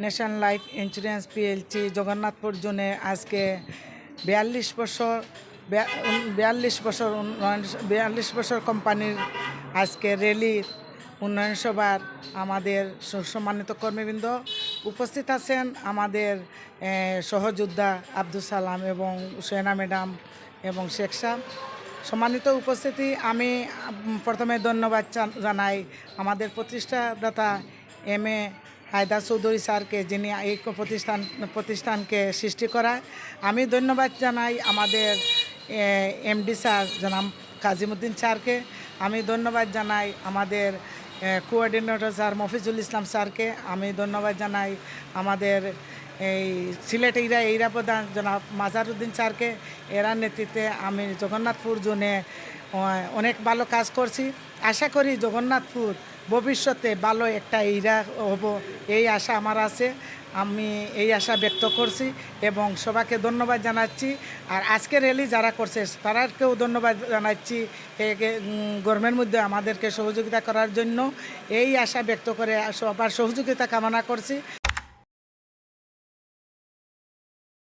National life insurance PLC Jagannathpur জোনে আজকে 42 বছর 42 বছর কোম্পানির আজকে র্যালির উন্নয়ন সভার আমাদের সম্মানিত কর্মীবৃন্দ উপস্থিত আছেন। আমাদের সহযোদ্ধা আব্দুল সালাম এবং সোহেনা ম্যাডাম এবং শেখ সাহ সম্মানিত উপস্থিতি। আমি প্রথমে ধন্যবাদ জানাই আমাদের প্রতিষ্ঠাদাতা এম.এ. হায়দার চৌধুরী স্যারকে, যিনি এই প্রতিষ্ঠানকে সৃষ্টি করায়। আমি ধন্যবাদ জানাই আমাদের এমডি স্যার জনাব কাজিমুদ্দিন স্যারকে। আমি ধন্যবাদ জানাই আমাদের কোঅর্ডিনেটর স্যার মফিজুল ইসলাম স্যারকে। আমি ধন্যবাদ জানাই আমাদের এই সিলেট এইরা প্রধান জনাব মাজারুদ্দিন স্যারকে। এরা নেতৃত্বে আমি জগন্নাথপুর জোনে অনেক ভালো কাজ করছি। আশা করি জগন্নাথপুর ভবিষ্যতে ভালো একটা এইরা হব, এই আশা আমার আছে। আমি এই আশা ব্যক্ত করছি এবং সবাইকে ধন্যবাদ জানাচ্ছি। আর আজকে র্যালি যারা করছে তারাকেও ধন্যবাদ জানাচ্ছি, গরমের মধ্যে আমাদেরকে সহযোগিতা করার জন্য। এই আশা ব্যক্ত করে সবার সহযোগিতা কামনা করছি।